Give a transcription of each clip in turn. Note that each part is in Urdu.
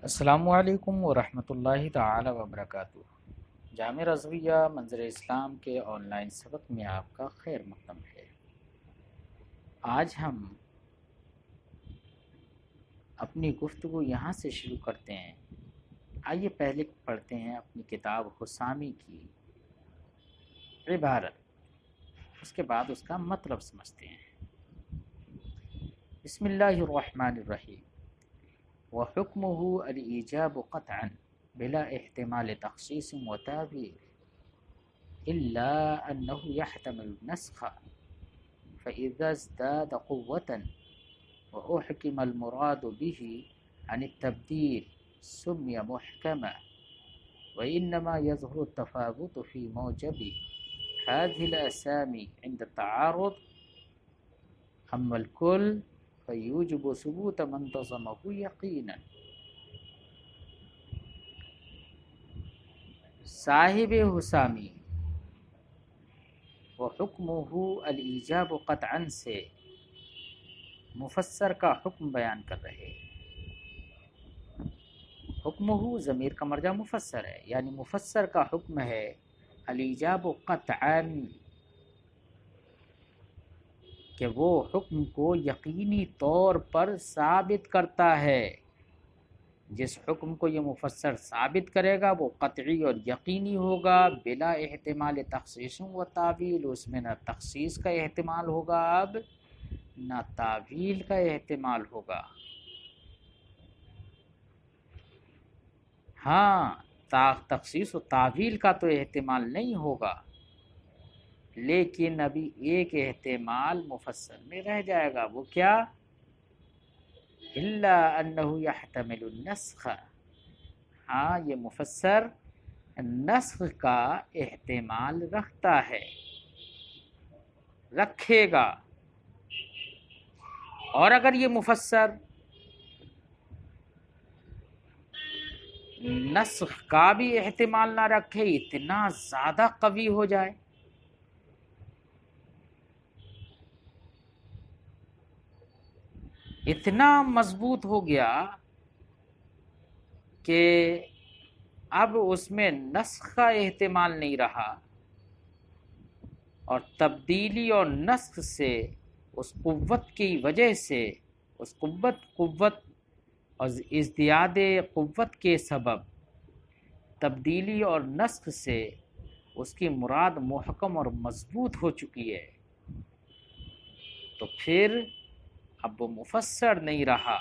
السلام علیکم ورحمۃ اللہ تعالی وبرکاتہ۔ جامع رضویہ منظر اسلام کے آن لائن سبق میں آپ کا خیر مقدم ہے۔ آج ہم اپنی گفتگو یہاں سے شروع کرتے ہیں۔ آئیے پہلے پڑھتے ہیں اپنی کتاب حسامی کی عبارت، اس کے بعد اس کا مطلب سمجھتے ہیں۔ بسم اللہ الرحمن الرحیم۔ وحکمہ الایجاب قطعا بلا احتمال تخصیص وتعبیر إلا أنه يحتمل النسخ فإذا ازداد قوة وأحكم المراد به عن التبديل سمي محكما، وإنما يظهر التفاوت في موجب هذه الأسامي عند التعارض، أما الكل فيوجب ثبوت من انتظمه يقينا۔ صاحب حسامی وحکمہ الایجاب قطعا سے مفسر کا حکم بیان کر رہے۔ حکمہ ضمیر کا مرجع مفسر ہے، یعنی مفسر کا حکم ہے الایجاب قطعا، کہ وہ حکم کو یقینی طور پر ثابت کرتا ہے۔ جس حکم کو یہ مفسر ثابت کرے گا وہ قطعی اور یقینی ہوگا، بلا احتمال تخصیص و تعویل، اس میں نہ تخصیص کا احتمال ہوگا اب نہ تعویل کا احتمال ہوگا۔ ہاں، تخصیص و تعویل کا تو احتمال نہیں ہوگا، لیکن ابھی ایک احتمال مفسر میں رہ جائے گا، وہ کیا؟ الا انہ یحتمل النسخ، ہاں یہ مفسر نسخ کا احتمال رکھتا ہے، رکھے گا۔ اور اگر یہ مفسر نسخ کا بھی احتمال نہ رکھے، اتنا زیادہ قوی ہو جائے، اتنا مضبوط ہو گیا کہ اب اس میں نسخ کا احتمال نہیں رہا، اور تبدیلی اور نسخ سے اس قوت کی وجہ سے، اس قوت اور ازدیاد قوت کے سبب تبدیلی اور نسخ سے اس کی مراد محکم اور مضبوط ہو چکی ہے، تو پھر اب وہ مفسر نہیں رہا،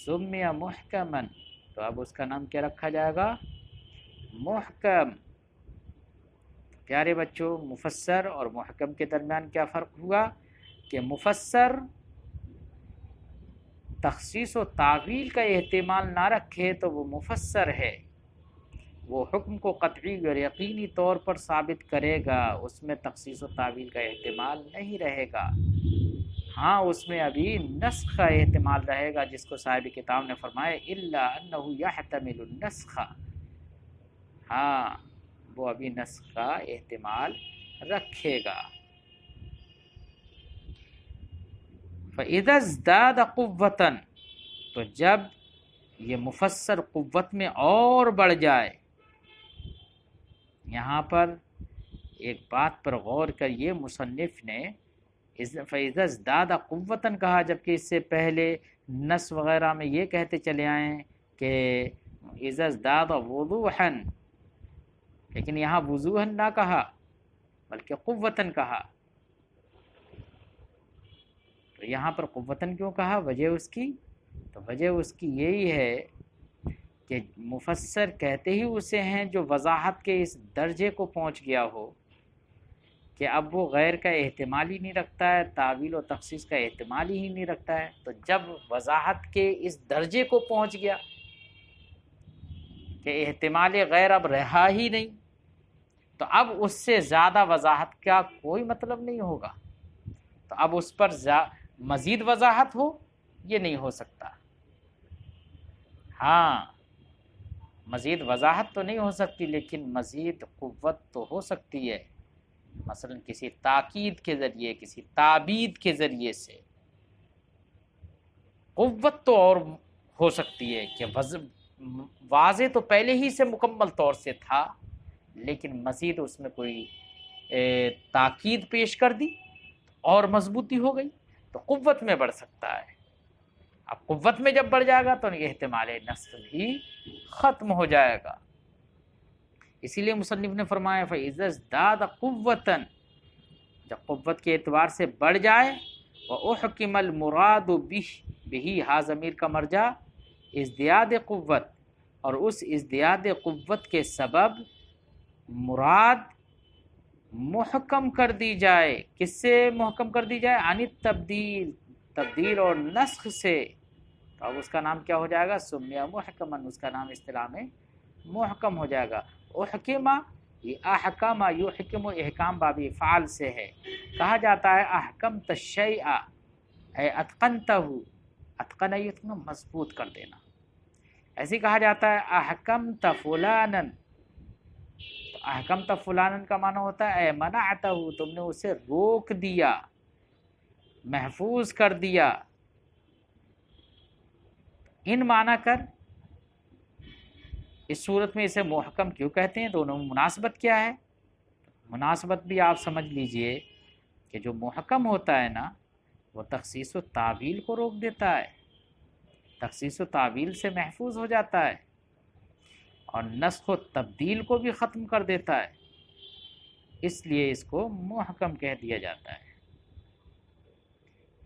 سمی محکمن، تو اب اس کا نام کیا رکھا جائے گا؟ محکم۔ پیارے بچوں، مفسر اور محکم کے درمیان کیا فرق ہوا کہ مفسر تخصیص و تعویل کا احتمال نہ رکھے تو وہ مفسر ہے، وہ حکم کو قطعی اور یقینی طور پر ثابت کرے گا، اس میں تخصیص و تعویل کا احتمال نہیں رہے گا۔ ہاں، اس میں ابھی نسخ کا احتمال رہے گا، جس کو صاحب کتاب نے فرمایا الا انہ یحتمل النسخ، ہاں وہ ابھی نسخ کا احتمال رکھے گا۔ فَإِذَا ازْدَادَ قُوَّةً، تو جب یہ مفسر قوت میں اور بڑھ جائے، یہاں پر ایک بات پر غور کریے، مصنف نے فَإِذَا ازْدَادَ قُوَّةً کہا، جبکہ اس سے پہلے نص وغیرہ میں یہ کہتے چلے آئیں کہ اِذَا ازْدَادَ وُضُوحًا، لیکن یہاں وضوحًا نہ کہا بلکہ قوتاً کہا، تو یہاں پر قوتاً کیوں کہا؟ وجہ اس کی، تو وجہ اس کی یہی ہے کہ مفسر کہتے ہی اسے ہیں جو وضاحت کے اس درجے کو پہنچ گیا ہو کہ اب وہ غیر کا احتمال ہی نہیں رکھتا ہے، تعویل و تخصیص کا احتمال ہی نہیں رکھتا ہے۔ تو جب وضاحت کے اس درجے کو پہنچ گیا کہ احتمال غیر اب رہا ہی نہیں، تو اب اس سے زیادہ وضاحت کا کوئی مطلب نہیں ہوگا، تو اب اس پر مزید وضاحت ہو یہ نہیں ہو سکتا۔ ہاں، مزید وضاحت تو نہیں ہو سکتی، لیکن مزید قوت تو ہو سکتی ہے، مثلا کسی تاکید کے ذریعے، کسی تعبید کے ذریعے سے قوت تو اور ہو سکتی ہے کہ واضح تو پہلے ہی سے مکمل طور سے تھا، لیکن مزید اس میں کوئی تاکید پیش کر دی اور مضبوطی ہو گئی تو قوت میں بڑھ سکتا ہے۔ اب قوت میں جب بڑھ جائے گا تو یہ احتمال نسخ بھی ختم ہو جائے گا۔ اسی لیے مصنف نے فرمایا فَإِذَا ازْدَادَ قُوَّةً، جب قوت کے اعتبار سے بڑھ جائے، وَأُحْكِمَ الْمُرَادُ بِهِ، ہا ضمیر کا مرجع ازدیاد قوت، اور اس ازدیاد قوت کے سبب مراد محکم کر دی جائے۔ کس سے محکم کر دی جائے؟ عن التبدیل، تبدیل اور نسخ سے، تو اب اس کا نام کیا ہو جائے گا؟ سمیہ محکمن، اس کا نام اصطلاح میں محکم ہو جائے گا۔ احکمہ، یہ احکم یحکم، احکام باب فعل سے ہے، کہا جاتا ہے احکمت الشیء اے اتقنتہ، اتقن یتقن مضبوط کر دینا، ایسے کہا جاتا ہے احکمت فلانا، تو احکمت فلانا کا معنی ہوتا ہے اے منعتہ، تم نے اسے روک دیا، محفوظ کر دیا۔ ان معنی کر اس صورت میں اسے محکم کیوں کہتے ہیں؟ دونوں میں مناسبت کیا ہے؟ مناسبت بھی آپ سمجھ لیجئے کہ جو محکم ہوتا ہے نا وہ تخصیص و تعویل کو روک دیتا ہے، تخصیص و تعویل سے محفوظ ہو جاتا ہے، اور نسخ و تبدیل کو بھی ختم کر دیتا ہے، اس لیے اس کو محکم کہہ دیا جاتا ہے۔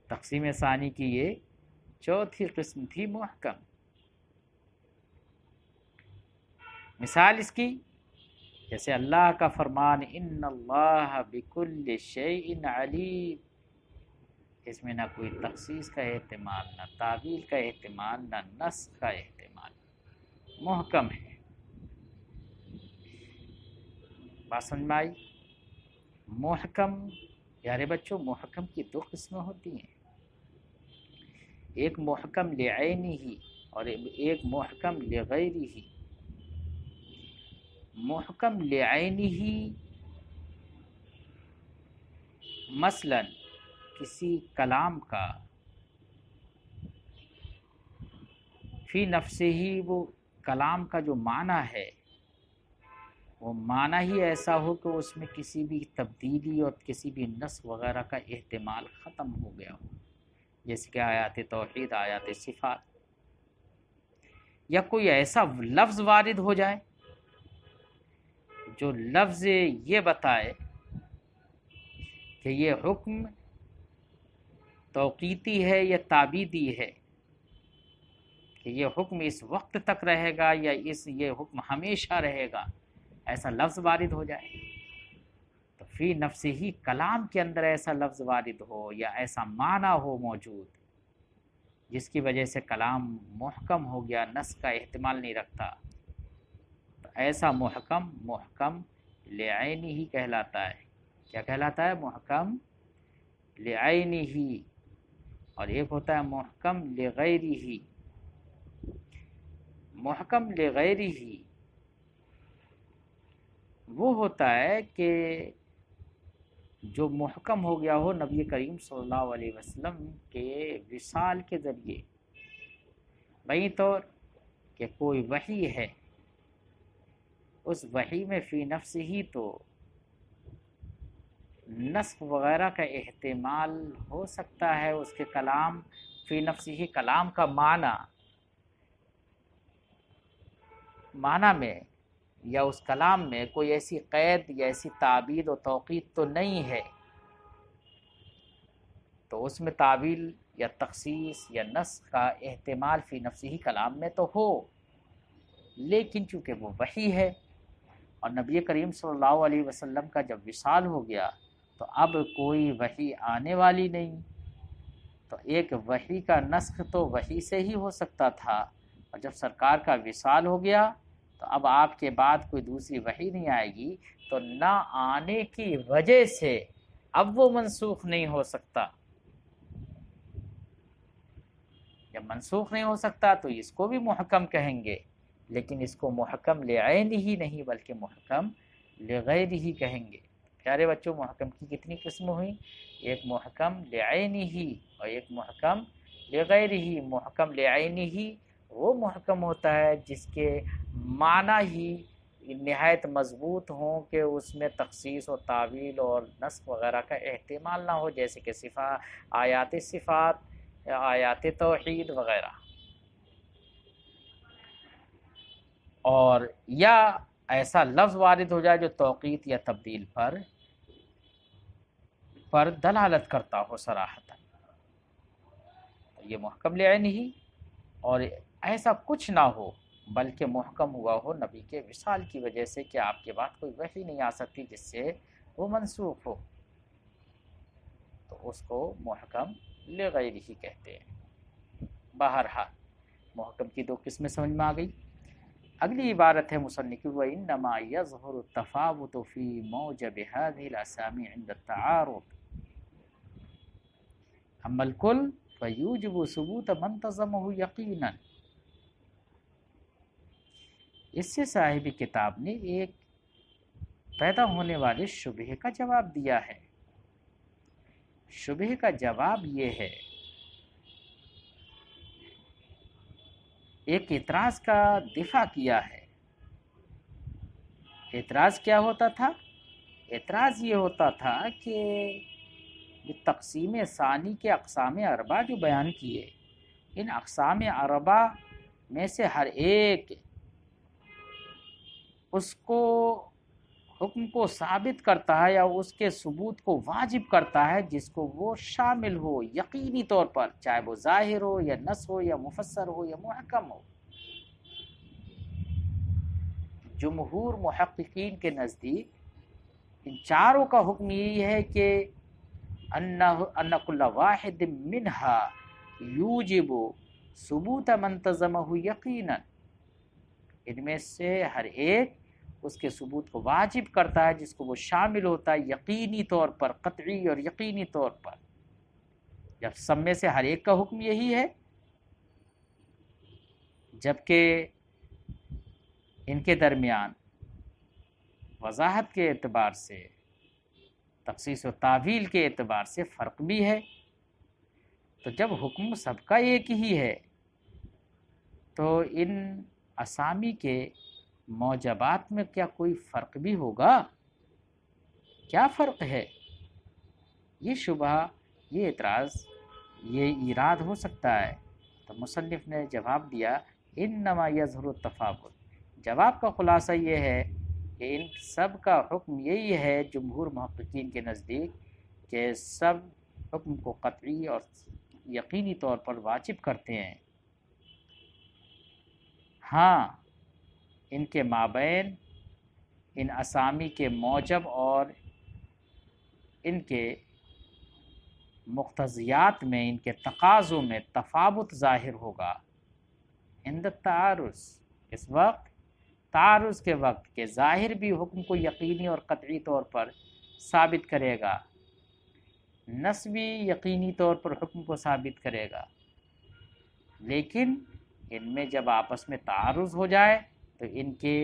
تقسیم ثانی کی یہ چوتھی قسم تھی محکم۔ مثال اس کی جیسے اللہ کا فرمان ان اللہ بکل شیء علیم، اس میں نہ کوئی تخصیص کا احتمال، نہ تعویل کا احتمال، نہ نسخ کا احتمال، محکم ہے۔ بات سمجھ میں آئی؟ محکم پیارے بچوں، محکم کی دو قسمیں ہوتی ہیں، ایک محکم لعینہ اور ایک محکم لغیرہ۔ محکم لعینہ مثلا کسی کلام کا فی نفسہ ہی، وہ کلام کا جو معنی ہے وہ معنی ہی ایسا ہو کہ اس میں کسی بھی تبدیلی اور کسی بھی نسخ وغیرہ کا احتمال ختم ہو گیا ہو، جیسے کہ آیات توحید، آیات صفات، یا کوئی ایسا لفظ وارد ہو جائے جو لفظ یہ بتائے کہ یہ حکم توقیتی ہے یا تعبیدی ہے، کہ یہ حکم اس وقت تک رہے گا یا یہ حکم ہمیشہ رہے گا، ایسا لفظ وارد ہو جائے تو فی نفس ہی کلام کے اندر ایسا لفظ وارد ہو یا ایسا معنی ہو موجود جس کی وجہ سے کلام محکم ہو گیا، نسخ کا احتمال نہیں رکھتا، تو ایسا محکم محکم لعینہ ہی کہلاتا ہے۔ کیا کہلاتا ہے؟ محکم لعینہ ہی۔ اور ایک ہوتا ہے محکم لغیرہ۔ محکم لغیرہ وہ ہوتا ہے کہ جو محکم ہو گیا ہو نبی کریم صلی اللہ علیہ وسلم کے وصال کے ذریعے، بئی طور کہ کوئی وحی ہے، اس وحی میں فی نفس ہی تو نسخ وغیرہ کا احتمال ہو سکتا ہے، اس کے کلام فی نفس ہی کلام کا معنی میں یا اس کلام میں کوئی ایسی قید یا ایسی تعبید و توقید تو نہیں ہے، تو اس میں تعویل یا تخصیص یا نسخ کا احتمال فی نفس ہی کلام میں تو ہو، لیکن چونکہ وہ وحی ہے اور نبی کریم صلی اللہ علیہ وسلم کا جب وصال ہو گیا تو اب کوئی وحی آنے والی نہیں، تو ایک وحی کا نسخ تو وحی سے ہی ہو سکتا تھا، اور جب سرکار کا وصال ہو گیا تو اب آپ کے بعد کوئی دوسری وحی نہیں آئے گی، تو نہ آنے کی وجہ سے اب وہ منسوخ نہیں ہو سکتا۔ جب منسوخ نہیں ہو سکتا تو اس کو بھی محکم کہیں گے، لیکن اس کو محکم لعینہ ہی نہیں بلکہ محکم لغیرہ ہی کہیں گے۔ پیارے بچوں، محکم کی کتنی قسم ہوئی؟ ایک محکم لعینہ ہی اور ایک محکم لغیرہ۔ محکم لعینہ وہ محکم ہوتا ہے جس کے معنی ہی نہایت مضبوط ہوں کہ اس میں تخصیص و تعویل اور نسخ وغیرہ کا احتمال نہ ہو، جیسے کہ آیات صفات، آیات توحید وغیرہ، اور یا ایسا لفظ وارد ہو جائے جو توقیت یا تبدیل پر دلالت کرتا ہو صراحتاً، یہ محکم لعین ہی، اور ایسا کچھ نہ ہو بلکہ محکم ہوا ہو نبی کے وصال کی وجہ سے کہ آپ کے بعد کوئی وحی نہیں آ سکتی جس سے وہ منسوخ ہو، تو اس کو محکم لغیر ہی کہتے ہیں۔ بہرحال محکم کی دو قسمیں سمجھ میں آ گئی۔ اگلی عبارت ہے مصنف کی، وَإِنَّمَا يَظْهُرُ التَّفَاوُتُ فِي مَوْجَبِ هَذِهِ الْأَسَامِي عِنْدَ التَّعَارُضِ أَمَّا الْكُلُّ فَيُوجِبُ ثُبُوتَ مَنْ تَزَمَّهُ يَقِينًا۔ اس سے صاحب کتاب نے ایک پیدا ہونے والے شبہ کا جواب دیا ہے۔ شبہ کا جواب یہ ہے، ایک اعتراض کا دفاع کیا ہے۔ اعتراض کیا ہوتا تھا؟ اعتراض یہ ہوتا تھا کہ تقسیم ثانی کے اقسام اربع جو بیان کیے، ان اقسام اربع میں سے ہر ایک اس کو حکم کو ثابت کرتا ہے یا اس کے ثبوت کو واجب کرتا ہے جس کو وہ شامل ہو یقینی طور پر، چاہے وہ ظاہر ہو یا نص ہو یا مفسر ہو یا محکم ہو۔ جمہور محققین کے نزدیک ان چاروں کا حکم یہی ہے کہ ان کل واحد منہا یوجب ثبوت منتظمہ یقینا، ان میں سے ہر ایک اس کے ثبوت کو واجب کرتا ہے جس کو وہ شامل ہوتا ہے یقینی طور پر، قطعی اور یقینی طور پر۔ جب سب میں سے ہر ایک کا حکم یہی ہے، جبکہ ان کے درمیان وضاحت کے اعتبار سے، تخصیص و تعویل کے اعتبار سے فرق بھی ہے، تو جب حکم سب کا ایک ہی ہے تو ان اسامی کے موجبات میں کیا کوئی فرق بھی ہوگا؟ کیا فرق ہے؟ یہ شبہ، یہ اعتراض، یہ ایراد ہو سکتا ہے۔ تو مصنف نے جواب دیا، انما یظہر التفاوت، جواب کا خلاصہ یہ ہے کہ ان سب کا حکم یہی ہے جمہور محققین کے نزدیک کہ سب حکم کو قطعی اور یقینی طور پر واجب کرتے ہیں۔ ہاں، ان کے مابین ان اسامی کے موجب اور ان کے مقتضیات میں، ان کے تقاضوں میں تفاوت ظاہر ہوگا۔ عند التعارض، اس وقت تعارض کے وقت کہ ظاہر بھی حکم کو یقینی اور قطعی طور پر ثابت کرے گا، نص بھی یقینی طور پر حکم کو ثابت کرے گا، لیکن ان میں جب آپس میں تعارض ہو جائے تو ان کے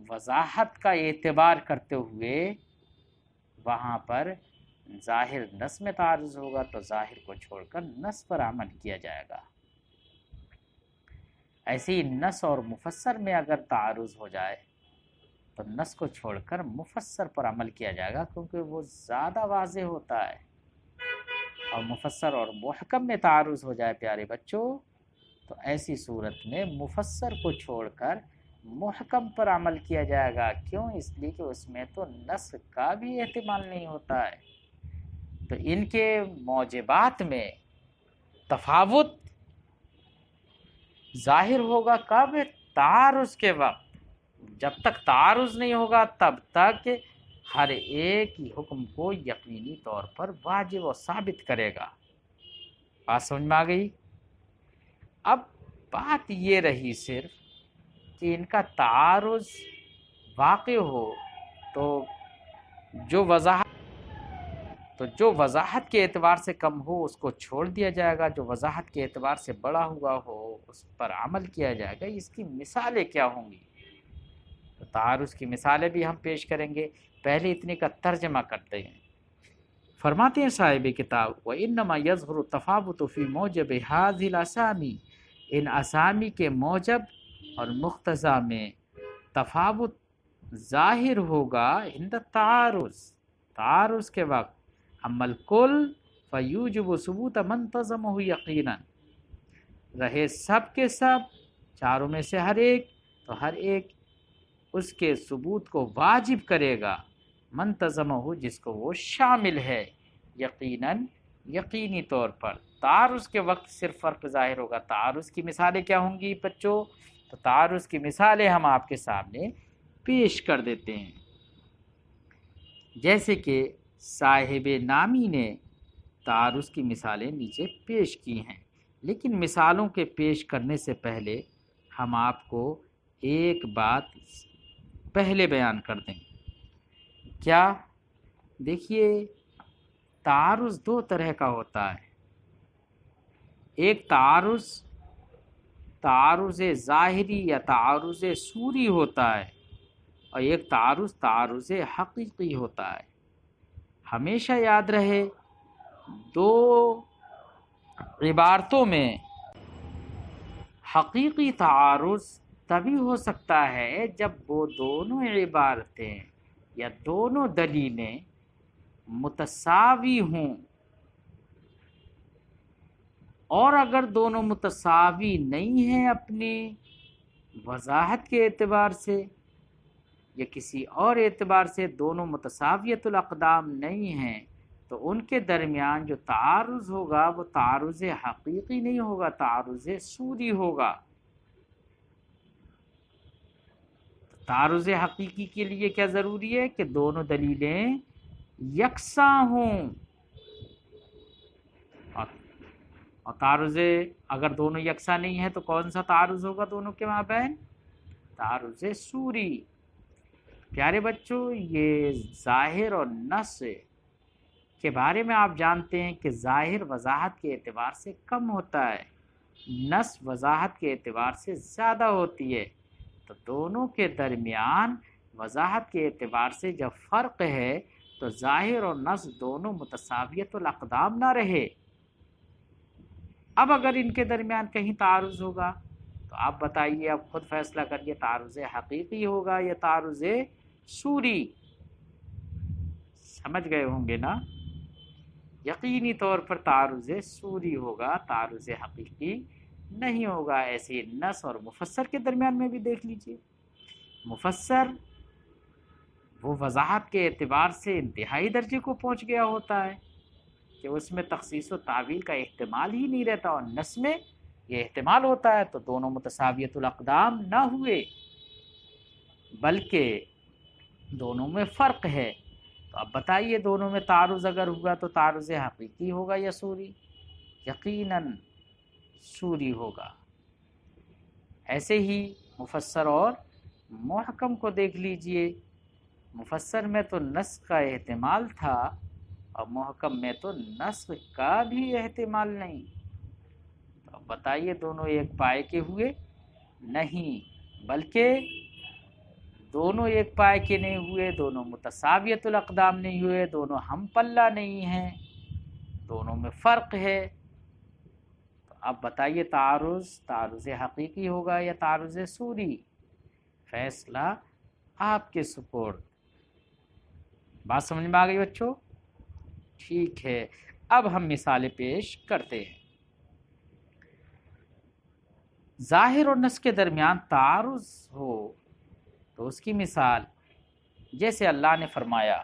وضاحت کا اعتبار کرتے ہوئے وہاں پر ظاہر نص میں تعارض ہوگا تو ظاہر کو چھوڑ کر نص پر عمل کیا جائے گا۔ ایسے ہی نص اور مفسر میں اگر تعارض ہو جائے تو نص کو چھوڑ کر مفسر پر عمل کیا جائے گا، کیونکہ وہ زیادہ واضح ہوتا ہے۔ اور مفسر اور محکم میں تعارض ہو جائے پیارے بچوں، تو ایسی صورت میں مفسر کو چھوڑ کر محکم پر عمل کیا جائے گا۔ کیوں؟ اس لیے کہ اس میں تو نص کا بھی احتمال نہیں ہوتا ہے۔ تو ان کے موجبات میں تفاوت ظاہر ہوگا کب؟ تعارض کے وقت۔ جب تک تعارض نہیں ہوگا تب تک ہر ایک ہی حکم کو یقینی طور پر واجب و ثابت کرے گا۔ بات سمجھ میں آ گئی؟ اب بات یہ رہی صرف کہ ان کا تعارض واقع ہو تو جو وضاحت کے اعتبار سے کم ہو اس کو چھوڑ دیا جائے گا، جو وضاحت کے اعتبار سے بڑا ہوا ہو اس پر عمل کیا جائے گا۔ اس کی مثالیں کیا ہوں گی؟ تو تعارض کی مثالیں بھی ہم پیش کریں گے، پہلے اتنے کا ترجمہ کرتے ہیں۔ فرماتے ہیں صاحب کتاب، وَإِنَّمَا يَظْهُرُ التَّفَاوُتُ فِي مَوْجِبِ هَذِهِ الْأَسَامِي، ان اسامی کے موجب اور مقتضا میں تفاوت ظاہر ہوگا عند تعارض کے وقت، اما الکل فیوجب ثبوت من تزمہ یقینا، رہے سب کے سب چاروں میں سے ہر ایک، تو ہر ایک اس کے ثبوت کو واجب کرے گا، منتظمہ جس کو وہ شامل ہے، یقیناً یقینی طور پر۔ تعارض کے وقت صرف فرق ظاہر ہوگا۔ تعارض کی مثالیں کیا ہوں گی بچوں؟ تو تعارض کی مثالیں ہم آپ کے سامنے پیش کر دیتے ہیں، جیسے کہ صاحب نامی نے تعارض کی مثالیں نیچے پیش کی ہیں، لیکن مثالوں کے پیش کرنے سے پہلے ہم آپ کو ایک بات پہلے بیان کر دیں۔ کیا؟ دیکھیے، تعارض دو طرح کا ہوتا ہے۔ ایک تعارض ظاہری یا تعارض صوری ہوتا ہے، اور ایک تعارض حقیقی ہوتا ہے۔ ہمیشہ یاد رہے، دو عبارتوں میں حقیقی تعارض تبھی ہو سکتا ہے جب وہ دونوں عبارتیں یا دونوں دلیلیں متساوی ہوں، اور اگر دونوں متساوی نہیں ہیں اپنی وضاحت کے اعتبار سے یا کسی اور اعتبار سے دونوں متساویت الاقدام نہیں ہیں، تو ان کے درمیان جو تعارض ہوگا وہ تعارض حقیقی نہیں ہوگا، تعارض صوری ہوگا۔ تعارض حقیقی کے لیے کیا ضروری ہے؟ کہ دونوں دلیلیں یکساں ہوں، اور تعارض اگر دونوں یکساں نہیں ہیں تو کون سا تعارض ہوگا دونوں کے مابین؟ تعارض صوری۔ پیارے بچوں، یہ ظاہر اور نص کے بارے میں آپ جانتے ہیں کہ ظاہر وضاحت کے اعتبار سے کم ہوتا ہے، نص وضاحت کے اعتبار سے زیادہ ہوتی ہے، تو دونوں کے درمیان وضاحت کے اعتبار سے جب فرق ہے تو ظاہر اور نص دونوں متساویت الاقدام نہ رہے۔ اب اگر ان کے درمیان کہیں تعارض ہوگا تو آپ بتائیے، اب خود فیصلہ کریے، تعارض حقیقی ہوگا یا تعارض صوری؟ سمجھ گئے ہوں گے نا؟ یقینی طور پر تعارض صوری ہوگا، تعارض حقیقی نہیں ہوگا۔ ایسے نص اور مفسر کے درمیان میں بھی دیکھ لیجئے، مفسر وہ وضاحت کے اعتبار سے انتہائی درجے کو پہنچ گیا ہوتا ہے کہ اس میں تخصیص و تعویل کا احتمال ہی نہیں رہتا، اور نص میں یہ احتمال ہوتا ہے، تو دونوں متساویت الاقدام نہ ہوئے بلکہ دونوں میں فرق ہے۔ تو اب بتائیے، دونوں میں تعارض اگر ہوا تو تعارض حقیقی ہوگا یا صوری؟ یقیناً صوری ہوگا۔ ایسے ہی مفسر اور محکم کو دیکھ لیجئے، مفسر میں تو نسخ کا احتمال تھا اور محکم میں تو نسخ کا بھی احتمال نہیں، تو اب بتائیے دونوں ایک پائے کے ہوئے؟ نہیں، بلکہ دونوں ایک پائے کے نہیں ہوئے، دونوں متساویت الاقدام نہیں ہوئے، دونوں ہم پلہ نہیں ہیں، دونوں میں فرق ہے۔ تو اب بتائیے، تعارض حقیقی ہوگا یا تعارض صوری؟ فیصلہ آپ کے سپرد۔ بات سمجھ میں آ گئی بچوں؟ ٹھیک ہے، اب ہم مثالیں پیش کرتے ہیں۔ ظاہر اور نص کے درمیان تعارض ہو تو اس کی مثال جیسے اللہ نے فرمایا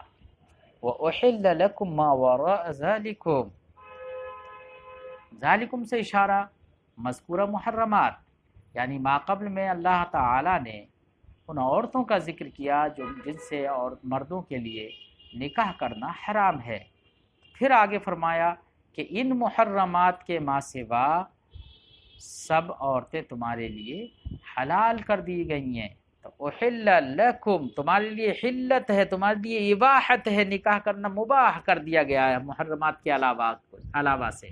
وَأُحِلَّ لَكُم مَّا وَرَاءَ ذَلِكُمْ، ذالکم سے اشارہ مذکورہ محرمات، یعنی ما قبل میں اللہ تعالی نے ان عورتوں کا ذکر کیا جن سے اور مردوں کے لیے نکاح کرنا حرام ہے، پھر آگے فرمایا کہ ان محرمات کے ما سوا سب عورتیں تمہارے لیے حلال کر دی گئی ہیں۔ تو احل لکم، تمہارے لیے حلت ہے، تمہارے لیے اباحت ہے، نکاح کرنا مباح کر دیا گیا ہے محرمات کے علاوہ سے۔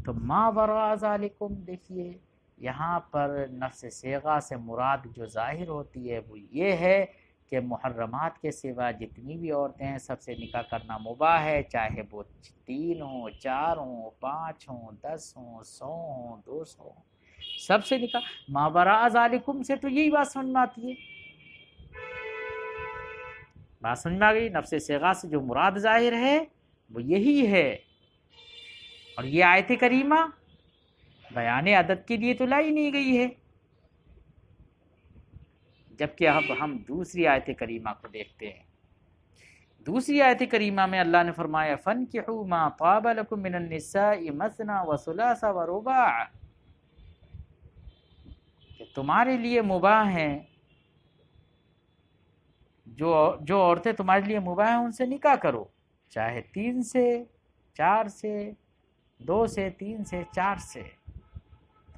تو ما وراء ذالکم، دیکھیے یہاں پر نفس صیغہ سے مراد جو ظاہر ہوتی ہے وہ یہ ہے کہ محرمات کے سوا جتنی بھی عورتیں ہیں سب سے نکاح کرنا مباح ہے، چاہے وہ 3 ہوں، 4 ہوں، 5 ہوں، 10 ہوں، 100 ہوں، 200 ہوں، سب سے نکاح. ما وراء ذالکم سے تو یہی بات سمجھ میں آتی ہے. بات سمجھ میں آ گئی. نفس صیغہ سے جو مراد ظاہر ہے وہ یہی ہے. اور یہ آیت کریمہ بیان عدد کے لیے تو لائی نہیں گئی ہے. جبکہ اب ہم دوسری آیت کریمہ کو دیکھتے ہیں. دوسری آیت کریمہ میں اللہ نے فرمایا فَانْكِحُوا مَا طَابَ لَكُم مِّنَ النِّسَاءِ مَثْنَىٰ وَثُلَاثَ وَرُبَاعَ، کہ تمہارے لیے مباح ہیں، جو عورتیں تمہارے لیے مباح ہیں ان سے نکاح کرو، چاہے 3 سے 4 سے 2 سے 3 سے 4 سے.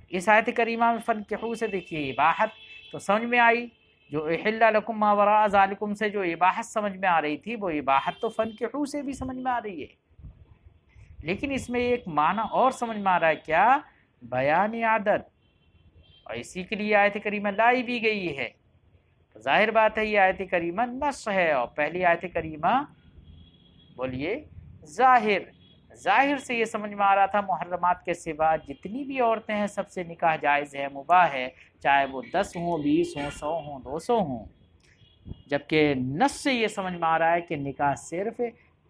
اس آیت کریمہ میں فَانْكِحُوا سے دیکھیے اباحت تو سمجھ میں آئی. جو احل لکم ما وراء ذالکم سے جو اباحت سمجھ میں آ رہی تھی وہ اباحت تو فَانْكِحُوا سے بھی سمجھ میں آ رہی ہے. لیکن اس میں ایک معنی اور سمجھ میں آ رہا ہے، کیا؟ بیان عدد. اور اسی کے لیے آیت کریمہ لائی بھی گئی ہے. تو ظاہر بات ہے یہ آیت کریمہ نص ہے. اور پہلی آیت کریمہ بولیے ظاہر سے یہ سمجھ میں آ رہا تھا محرمات کے سوا جتنی بھی عورتیں ہیں سب سے نکاح جائز ہے، مباح ہے، چاہے وہ 10 ہوں، 20 ہوں، 100 ہوں، 200 ہوں. جبکہ نص سے یہ سمجھ میں آ رہا ہے کہ نکاح صرف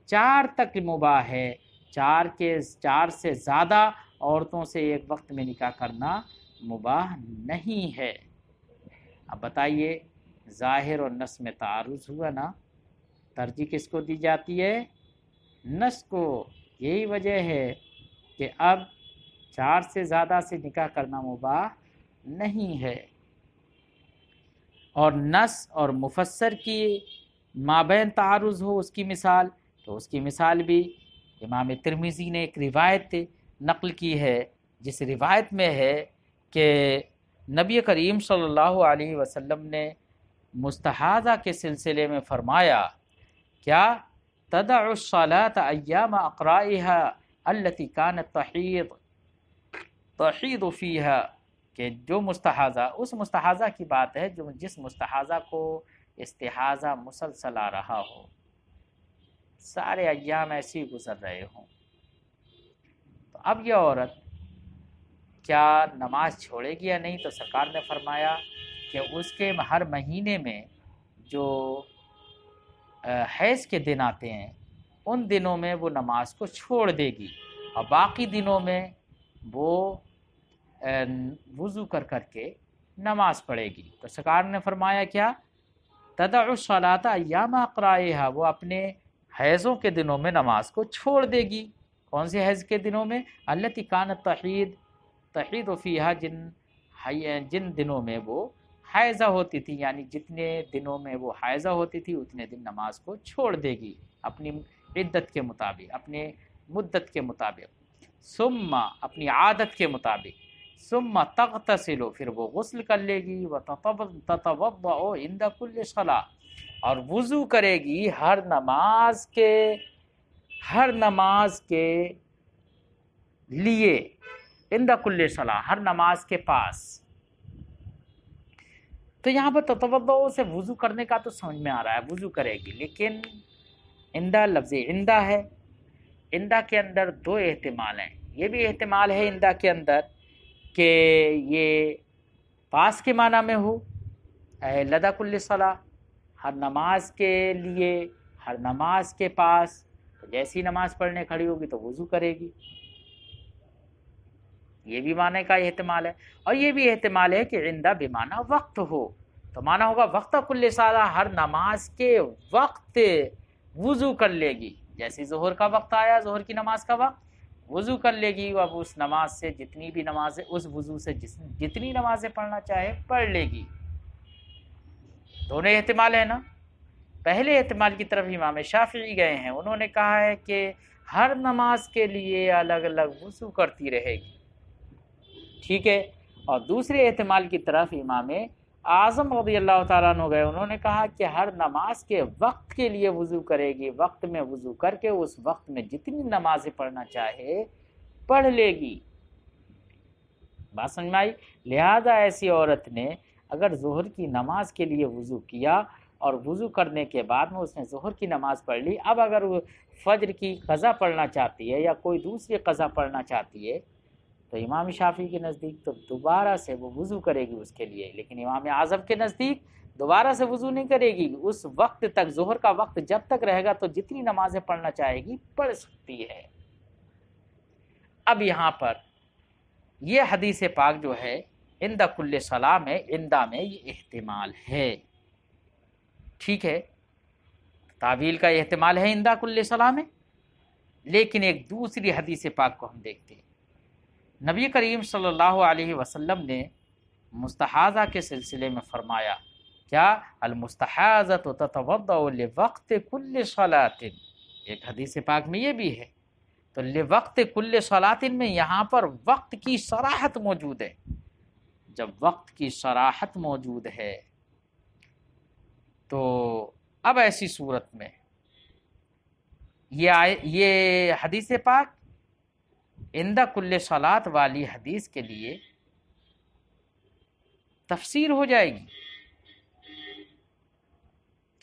4 تک مباح ہے. 4 سے زیادہ عورتوں سے ایک وقت میں نکاح کرنا مباح نہیں ہے. اب بتائیے ظاہر اور نص میں تعارض ہوا نا، ترجیح کس کو دی جاتی ہے؟ نص کو. یہی وجہ ہے کہ اب 4 سے زیادہ سے نکاح کرنا مباح نہیں ہے. اور نص اور مفسر کی مابین تعارض ہو اس کی مثال، تو اس کی مثال بھی امام ترمذی نے ایک روایت نقل کی ہے، جس روایت میں ہے کہ نبی کریم صلی اللہ علیہ وسلم نے مستحاضہ کے سلسلے میں فرمایا، کیا؟ تدع الصلاة ایام اقرائها التي كانت تحیض فیها، کہ جو مستحاضہ، اس مستحاضہ کی بات ہے جس مستحاضہ کو استحاضہ مسلسل آ رہا ہو، سارے ایام ایسے ہی گزر رہے ہوں. تو اب یہ عورت کیا نماز چھوڑے گی یا نہیں؟ تو سرکار نے فرمایا کہ اس کے ہر مہینے میں جو حیض کے دن آتے ہیں ان دنوں میں وہ نماز کو چھوڑ دے گی، اور باقی دنوں میں وہ وضو کر کے نماز پڑھے گی. تو سرکار نے فرمایا کیا؟ تدع الصلاۃ ایام اقرائها، وہ اپنے حیضوں کے دنوں میں نماز کو چھوڑ دے گی. کون سے حیض کے دنوں میں؟ التی کانت تحید فیہا، جن دنوں میں وہ حائضہ ہوتی تھی، یعنی جتنے دنوں میں وہ حائضہ ہوتی تھی اتنے دن نماز کو چھوڑ دے گی اپنی عدت کے مطابق، اپنے مدت کے مطابق. ثم، اپنی عادت کے مطابق. ثم تغتسل، پھر وہ غسل کر لے گی. وتتوضأ عند كل صلاة، اور وضو کرے گی ہر نماز کے لیے. عند كل صلاة، ہر نماز کے پاس. تو یہاں پر تتوضأ سے وضو کرنے کا تو سمجھ میں آ رہا ہے وضو کرے گی، لیکن عندہ لفظ عندہ ہے. عندہ کے اندر 2 احتمال ہیں. یہ بھی احتمال ہے عندہ کے اندر کہ یہ پاس کے معنی میں ہو، لدى كل صلاة، ہر نماز کے لیے، ہر نماز کے پاس. جیسی نماز پڑھنے کھڑی ہوگی تو وضو کرے گی. یہ بھی معنی کا احتمال ہے. اور یہ بھی احتمال ہے کہ عندہ بمعنی وقت ہو، تو معنی ہوگا وقت کل صلاة، ہر نماز کے وقت وضو کر لے گی. جیسے ظہر کا وقت آیا، ظہر کی نماز کا وقت، وضو کر لے گی. اب اس نماز سے جتنی بھی نمازیں، اس وضو سے جتنی نمازیں پڑھنا چاہے پڑھ لے گی. دونوں احتمال ہیں نا. پہلے احتمال کی طرف امام شافعی گئے ہیں، انہوں نے کہا ہے کہ ہر نماز کے لیے الگ الگ وضو کرتی رہے گی. ٹھیک ہے. اور دوسرے احتمال کی طرف امام اعظم رضی اللہ تعالیٰ عنہ گئے، انہوں نے کہا کہ ہر نماز کے وقت کے لیے وضو کرے گی، وقت میں وضو کر کے اس وقت میں جتنی نمازیں پڑھنا چاہے پڑھ لے گی. بات سمجھ میں آئی؟ لہذا ایسی عورت نے اگر ظہر کی نماز کے لیے وضو کیا اور وضو کرنے کے بعد میں اس نے ظہر کی نماز پڑھ لی، اب اگر وہ فجر کی قضا پڑھنا چاہتی ہے یا کوئی دوسری قضا پڑھنا چاہتی ہے تو امام شافعی کے نزدیک تو دوبارہ سے وہ وضو کرے گی اس کے لیے، لیکن امام اعظم کے نزدیک دوبارہ سے وضو نہیں کرے گی، اس وقت تک، ظہر کا وقت جب تک رہے گا تو جتنی نمازیں پڑھنا چاہے گی پڑھ سکتی ہے۔ اب یہاں پر یہ حدیث پاک جو ہے عند کل صلاۃ میں، عندہ میں یہ احتمال ہے، ٹھیک ہے، تعویل کا احتمال ہے عند کل صلاۃ میں، لیکن ایک دوسری حدیث پاک کو ہم دیکھتے ہیں۔ نبی کریم صلی اللہ علیہ وسلم نے مستحاضہ کے سلسلے میں فرمایا، کیا المستحاضۃ تتوضأ لوقت کل صلاۃ، ایک حدیث پاک میں یہ بھی ہے، تو لوقت کل صلاۃ میں یہاں پر وقت کی صراحت موجود ہے۔ جب وقت کی صراحت موجود ہے تو اب ایسی صورت میں یہ حدیث پاک عند کل صلاۃ والی حدیث کے لیے تفسیر ہو جائے گی،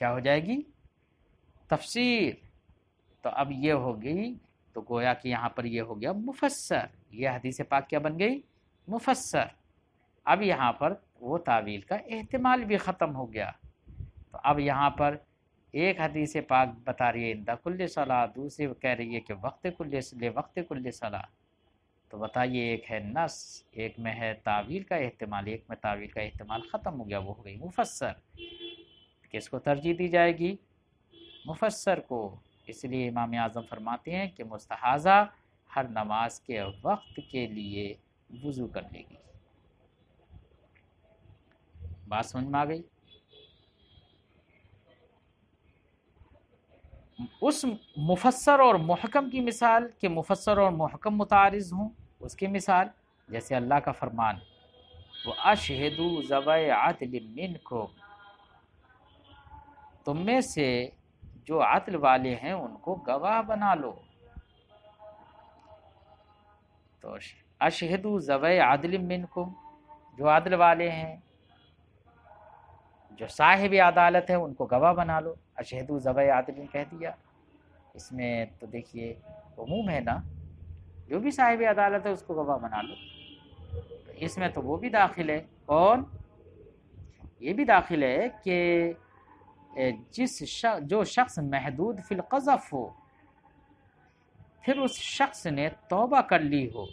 کیا ہو جائے گی؟ تفسیر۔ تو اب یہ ہوگی، تو گویا کہ یہاں پر یہ ہو گیا مفسر، یہ حدیث پاک کیا بن گئی؟ مفسر۔ اب یہاں پر وہ تعویل کا احتمال بھی ختم ہو گیا۔ تو اب یہاں پر ایک حدیث پاک بتا رہی ہے عند کل صلاۃ، دوسری کہہ رہی ہے کہ وقت کل صلاۃ، تو بتائیے ایک ہے نص، ایک میں ہے تعویل کا احتمال، ایک میں تعویل کا احتمال ختم ہو گیا، وہ ہو گئی مفسر۔ کس کو ترجیح دی جائے گی؟ مفسر کو۔ اس لیے امام اعظم فرماتے ہیں کہ مستحاضہ ہر نماز کے وقت کے لیے وضو کر لے گی۔ بات سمجھ میں آ گئی؟ اس مفسر اور محکم کی مثال کہ مفسر اور محکم متعارض ہوں، اس کی مثال جیسے اللہ کا فرمان وَأَشْهِدُوا ذَوَيْ عَدْلٍ مِّنْكُمْ، تم میں سے جو عدل والے ہیں ان کو گواہ بنا لو۔ تو اشہدوا ذوی عدل منکم، جو عدل والے ہیں، جو صاحب عدالت ہے، ان کو گواہ بنا لو۔ اشہدوا ذوی عدل کہہ دیا، اس میں تو دیکھیے عموم ہے نا، جو بھی صاحب عدالت ہے اس کو گواہ بنا لو۔ تو اس میں تو وہ بھی داخل ہے، کون؟ یہ بھی داخل ہے کہ جو شخص محدود فی القذف ہو، پھر اس شخص نے توبہ کر لی ہو،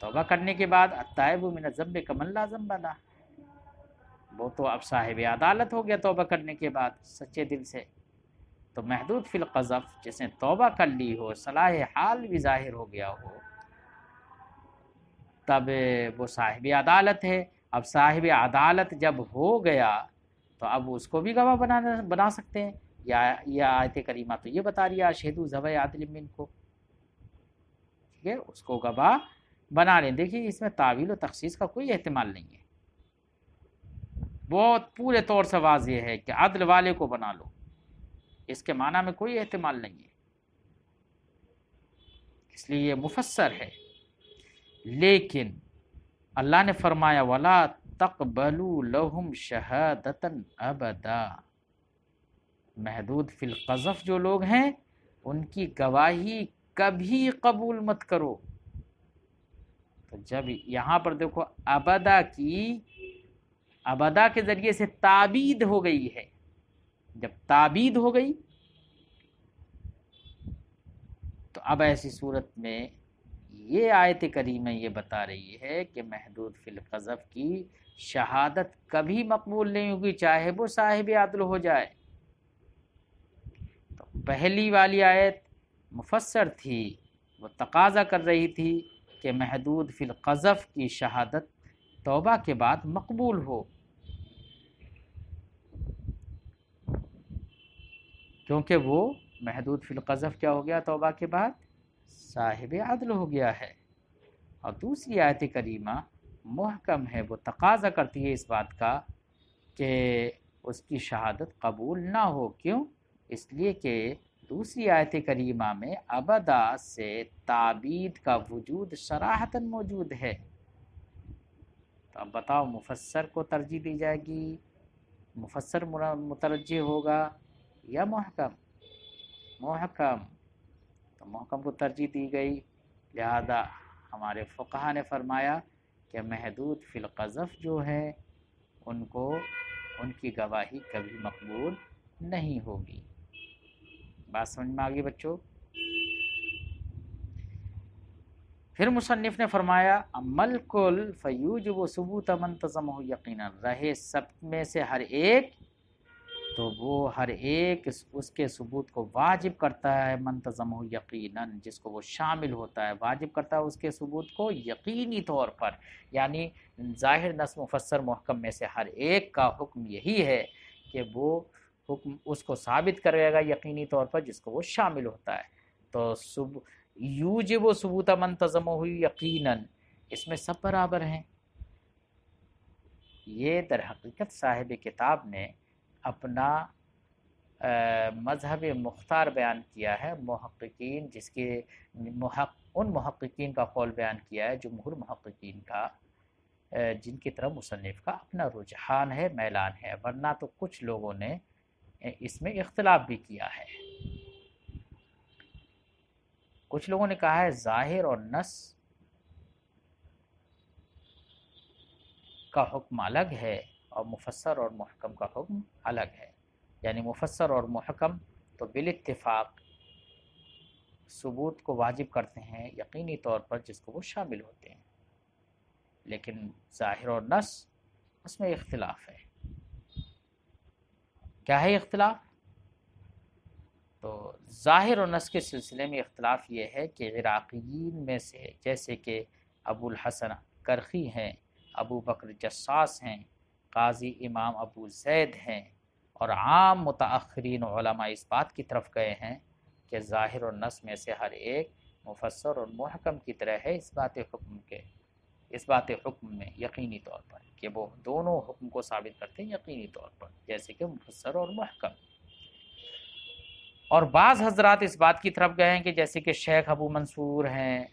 توبہ کرنے کے بعد التائب من الذنب کمن لا ذنب لہ، وہ تو اب صاحب عدالت ہو گیا توبہ کرنے کے بعد سچے دل سے۔ تو محدود فی القذف جس نے توبہ کر لی ہو، صلاح حال بھی ظاہر ہو گیا ہو، تب وہ صاحب عدالت ہے۔ اب صاحب عدالت جب ہو گیا تو اب اس کو بھی گواہ بنا سکتے ہیں۔ یا آیت کریمہ تو یہ بتا رہی ہے اشہدوا ذوی عدل منکم، ٹھیک ہے، اس کو گواہ بنا لیں۔ دیکھیے اس میں تعویل و تخصیص کا کوئی احتمال نہیں ہے، بہت پورے طور سے واضح ہے کہ عدل والے کو بنا لو، اس کے معنی میں کوئی احتمال نہیں ہے، اس لیے یہ مفسر ہے۔ لیکن اللہ نے فرمایا وَلَا تَقْبَلُوا لَهُمْ شَهَادَةً أَبَدًا، محدود فی القذف جو لوگ ہیں ان کی گواہی کبھی قبول مت کرو۔ تو جب یہاں پر دیکھو ابدا کے ذریعے سے تعبید ہو گئی ہے، جب تعبید ہو گئی تو اب ایسی صورت میں یہ آیت کریمہ یہ بتا رہی ہے کہ محدود فی القذف کی شہادت کبھی مقبول نہیں ہوگی، چاہے وہ صاحب عدل ہو جائے۔ تو پہلی والی آیت مفسر تھی، وہ تقاضا کر رہی تھی کہ محدود فی القذف کی شہادت توبہ کے بعد مقبول ہو، کیونکہ وہ محدود فی القذف کیا ہو گیا توبہ کے بعد؟ صاحب عدل ہو گیا ہے۔ اور دوسری آیت کریمہ محکم ہے، وہ تقاضا کرتی ہے اس بات کا کہ اس کی شہادت قبول نہ ہو۔ کیوں؟ اس لیے کہ دوسری آیت کریمہ میں ابدا سے تعبید کا وجود صراحتاً موجود ہے۔ تو اب بتاؤ مفسر کو ترجیح دی جائے گی، مفسر مترجح ہوگا یا محکم؟ محکم، تو محکم کو ترجیح دی گئی، لہذا ہمارے فقہا نے فرمایا کہ محدود فی القذف جو ہے ان کو ان کی گواہی کبھی مقبول نہیں ہوگی۔ بات سمجھ میں آ گئی بچوں؟ پھر مصنف نے فرمایا عمل کل فیوجب ثبوت من تزمہ یقینا، رہے سب میں سے ہر ایک تو وہ ہر ایک اس کے ثبوت کو واجب کرتا ہے، منتظمہ یقیناً جس کو وہ شامل ہوتا ہے، واجب کرتا ہے اس کے ثبوت کو یقینی طور پر، یعنی ظاہر نص مفسر محکم میں سے ہر ایک کا حکم یہی ہے کہ وہ حکم اس کو ثابت کرے گا یقینی طور پر جس کو وہ شامل ہوتا ہے۔ تو یوجب ثبوت منتظمہ یقیناً اس میں سب برابر ہیں۔ یہ در حقیقت صاحب کتاب نے اپنا مذہب مختار بیان کیا ہے، محققین جس کے ان محققین کا قول بیان کیا ہے، جمہور محققین کا، جن کی طرف مصنف کا اپنا رجحان ہے، میلان ہے، ورنہ تو کچھ لوگوں نے اس میں اختلاف بھی کیا ہے۔ کچھ لوگوں نے کہا ہے ظاہر اور نص کا حکم الگ ہے اور مفسر اور محکم کا حکم الگ ہے، یعنی مفسر اور محکم تو بالاتفاق ثبوت کو واجب کرتے ہیں یقینی طور پر جس کو وہ شامل ہوتے ہیں، لیکن ظاہر اور نص اس میں اختلاف ہے۔ کیا ہے اختلاف؟ تو ظاہر اور نص کے سلسلے میں اختلاف یہ ہے کہ عراقیین میں سے جیسے کہ ابو الحسن کرخی ہیں، ابو بکر جساس ہیں، قاضی امام ابو زید ہیں، اور عام متاخرین علماء اس بات کی طرف گئے ہیں کہ ظاہر اور نص میں سے ہر ایک مفسر اور محکم کی طرح ہے اس بات حکم میں یقینی طور پر، کہ وہ دونوں حکم کو ثابت کرتے ہیں یقینی طور پر جیسے کہ مفسر اور محکم۔ اور بعض حضرات اس بات کی طرف گئے ہیں کہ جیسے کہ شیخ ابو منصور ہیں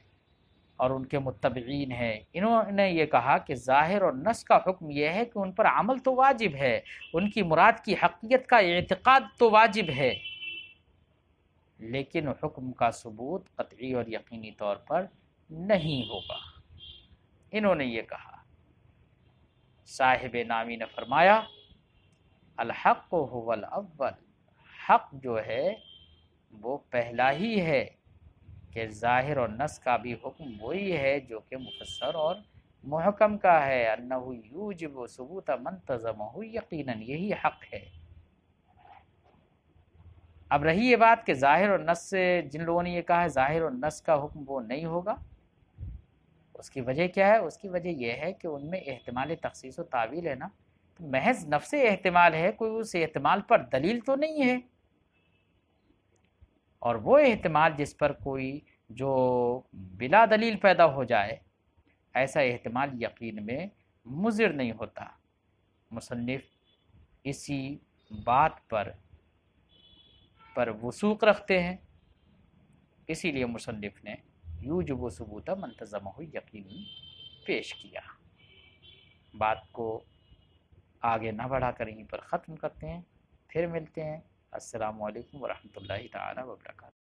اور ان کے متبعین ہیں، انہوں نے یہ کہا کہ ظاہر اور نص کا حکم یہ ہے کہ ان پر عمل تو واجب ہے، ان کی مراد کی حقیقت کا اعتقاد تو واجب ہے، لیکن حکم کا ثبوت قطعی اور یقینی طور پر نہیں ہوگا۔ انہوں نے یہ کہا۔ صاحب نامی نے فرمایا الحق هو الاول، حق جو ہے وہ پہلا ہی ہے، کہ ظاہر اور نص کا بھی حکم وہی ہے جو کہ مفسر اور محکم کا ہے، انہ یوجب ثبوت منتظمہ یقیناً، یہی حق ہے۔ اب رہی یہ بات کہ ظاہر اور نص سے جن لوگوں نے یہ کہا ہے ظاہر اور نص کا حکم وہ نہیں ہوگا، اس کی وجہ کیا ہے؟ اس کی وجہ یہ ہے کہ ان میں احتمال تخصیص و تعویل ہے نا، تو محض نفس احتمال ہے، کوئی اس احتمال پر دلیل تو نہیں ہے، اور وہ احتمال جس پر کوئی جو بلا دلیل پیدا ہو جائے ایسا احتمال یقین میں مضر نہیں ہوتا۔ مصنف اسی بات پر وثوق رکھتے ہیں، اسی لیے مصنف نے یوجب ثبوت منتظمہ یقینی پیش کیا۔ بات کو آگے نہ بڑھا کر یہیں پر ختم کرتے ہیں، پھر ملتے ہیں۔ السلام علیکم ورحمۃ اللہ تعالی وبرکاتہ۔